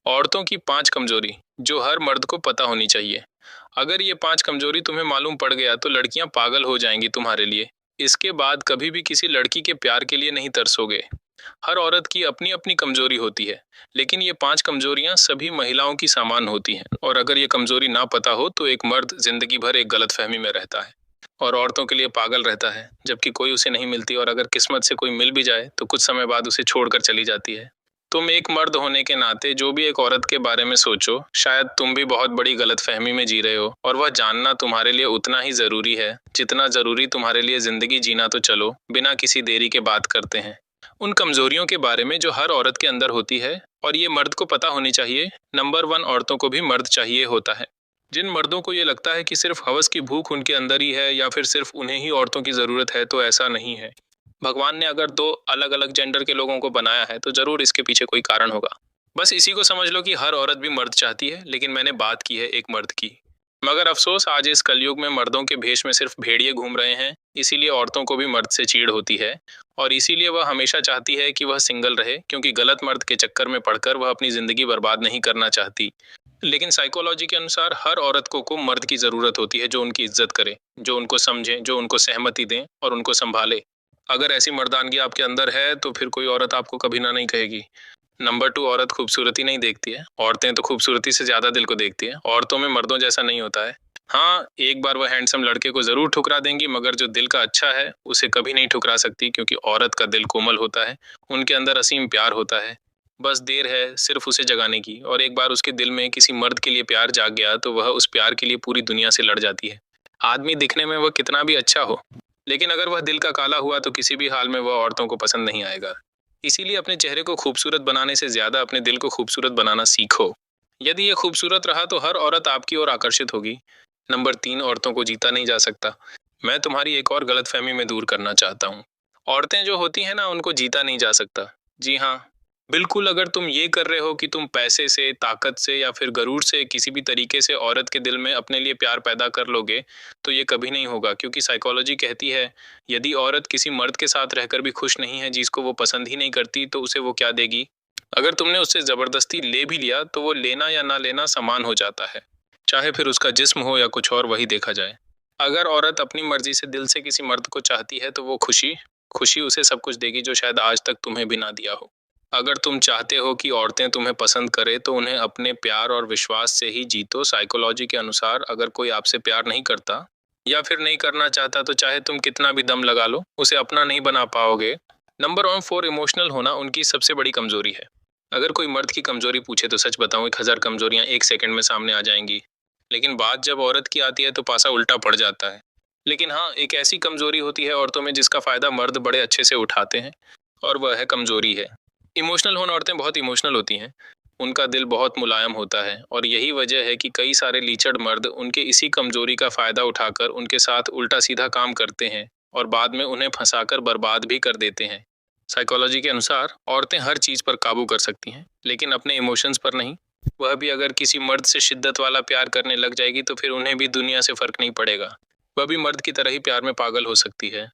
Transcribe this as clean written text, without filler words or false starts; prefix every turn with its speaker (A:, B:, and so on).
A: औरतों की 5 कमजोरी जो हर मर्द को पता होनी चाहिए। अगर ये 5 कमजोरी तुम्हें मालूम पड़ गया तो लड़कियां पागल हो जाएंगी तुम्हारे लिए। इसके बाद कभी भी किसी लड़की के प्यार के लिए नहीं तरसोगे। हर औरत की अपनी अपनी कमजोरी होती है, लेकिन ये 5 कमजोरियां सभी महिलाओं की समान होती हैं। और अगर ये कमजोरी ना पता हो तो एक मर्द जिंदगी भर एक गलतफहमी में रहता है और औरतों के लिए पागल रहता है, जबकि कोई उसे नहीं मिलती और अगर किस्मत से कोई मिल भी जाए तो कुछ समय बाद उसे छोड़कर चली जाती है। तुम एक मर्द होने के नाते जो भी एक औरत के बारे में सोचो, शायद तुम भी बहुत बड़ी गलतफहमी में जी रहे हो और वह जानना तुम्हारे लिए उतना ही जरूरी है जितना जरूरी तुम्हारे लिए जिंदगी जीना। तो चलो बिना किसी देरी के बात करते हैं उन कमजोरियों के बारे में जो हर औरत के अंदर होती है और ये मर्द को पता होनी चाहिए। नंबर 1, औरतों को भी मर्द चाहिए होता है। जिन मर्दों को ये लगता है कि सिर्फ हवस की भूख उनके अंदर ही है या फिर सिर्फ उन्हें ही औरतों की जरूरत है, तो ऐसा नहीं है। भगवान ने अगर 2 अलग अलग जेंडर के लोगों को बनाया है तो जरूर इसके पीछे कोई कारण होगा। बस इसी को समझ लो कि हर औरत भी मर्द चाहती है, लेकिन मैंने बात की है एक मर्द की। मगर अफसोस आज इस कलयुग में मर्दों के भेष में सिर्फ भेड़िए घूम रहे हैं, इसीलिए औरतों को भी मर्द से चीड़ होती है। और इसीलिए वह हमेशा चाहती है कि वह सिंगल रहे, क्योंकि गलत मर्द के चक्कर में पड़कर वह अपनी जिंदगी बर्बाद नहीं करना चाहती। लेकिन साइकोलॉजी के अनुसार हर औरत को मर्द की जरूरत होती है जो उनकी इज्जत करे, जो उनको समझे, जो उनको सहमति दे और उनको संभाले। अगर ऐसी मर्दानगी आपके अंदर है तो फिर कोई औरत आपको कभी ना नहीं कहेगी। नंबर 2, औरत खूबसूरती नहीं देखती है, औरतें तो खूबसूरती से ज्यादा दिल को देखती है। औरतों में मर्दों जैसा नहीं होता है। हाँ, एक बार वह हैंडसम लड़के को जरूर ठुकरा देंगी, मगर जो दिल का अच्छा है उसे कभी नहीं ठुकरा सकती, क्योंकि औरत का दिल कोमल होता है, उनके अंदर असीम प्यार होता है। बस देर है सिर्फ उसे जगाने की, और एक बार उसके दिल में किसी मर्द के लिए प्यार जाग गया तो वह उस प्यार के लिए पूरी दुनिया से लड़ जाती है। आदमी दिखने में वह कितना भी अच्छा हो, लेकिन अगर वह दिल का काला हुआ तो किसी भी हाल में वह औरतों को पसंद नहीं आएगा। इसीलिए अपने चेहरे को खूबसूरत बनाने से ज्यादा अपने दिल को खूबसूरत बनाना सीखो। यदि ये खूबसूरत रहा तो हर औरत आपकी ओर आकर्षित होगी। नंबर 3, औरतों को जीता नहीं जा सकता। मैं तुम्हारी एक और गलतफहमी में दूर करना चाहता हूँ। औरतें जो होती हैं ना, उनको जीता नहीं जा सकता। जी हाँ, बिल्कुल। अगर तुम ये कर रहे हो कि तुम पैसे से, ताकत से या फिर गरूर से किसी भी तरीके से औरत के दिल में अपने लिए प्यार पैदा कर लोगे, तो ये कभी नहीं होगा, क्योंकि साइकोलॉजी कहती है यदि औरत किसी मर्द के साथ रहकर भी खुश नहीं है, जिसको वो पसंद ही नहीं करती, तो उसे वो क्या देगी। अगर तुमने उससे जबरदस्ती ले भी लिया तो वो लेना या ना लेना समान हो जाता है, चाहे फिर उसका जिस्म हो या कुछ और, वही देखा जाए। अगर औरत अपनी मर्जी से दिल से किसी मर्द को चाहती है तो वो खुशी खुशी उसे सब कुछ देगी जो शायद आज तक तुम्हें भी ना दिया हो। अगर तुम चाहते हो कि औरतें तुम्हें पसंद करें तो उन्हें अपने प्यार और विश्वास से ही जीतो। साइकोलॉजी के अनुसार अगर कोई आपसे प्यार नहीं करता या फिर नहीं करना चाहता तो चाहे तुम कितना भी दम लगा लो, उसे अपना नहीं बना पाओगे। नंबर 4, इमोशनल होना उनकी सबसे बड़ी कमजोरी है। अगर कोई मर्द की कमजोरी पूछे तो सच बताऊं 1000 कमजोरियां एक सेकंड में सामने आ जाएंगी, लेकिन बात जब औरत की आती है तो पासा उल्टा पड़ जाता है। लेकिन हाँ, एक ऐसी कमजोरी होती है औरतों में जिसका फायदा मर्द बड़े अच्छे से उठाते हैं, और वह है कमजोरी है इमोशनल होना। औरतें बहुत इमोशनल होती हैं, उनका दिल बहुत मुलायम होता है, और यही वजह है कि कई सारे लीचड़ मर्द उनके इसी कमजोरी का फायदा उठाकर उनके साथ उल्टा सीधा काम करते हैं और बाद में उन्हें फंसाकर बर्बाद भी कर देते हैं। साइकोलॉजी के अनुसार औरतें हर चीज पर काबू कर सकती हैं, लेकिन अपने इमोशंस पर नहीं। वह भी अगर किसी मर्द से शिद्दत वाला प्यार करने लग जाएगी तो फिर उन्हें भी दुनिया से फर्क नहीं पड़ेगा। वह भी मर्द की तरह ही प्यार में पागल हो सकती है।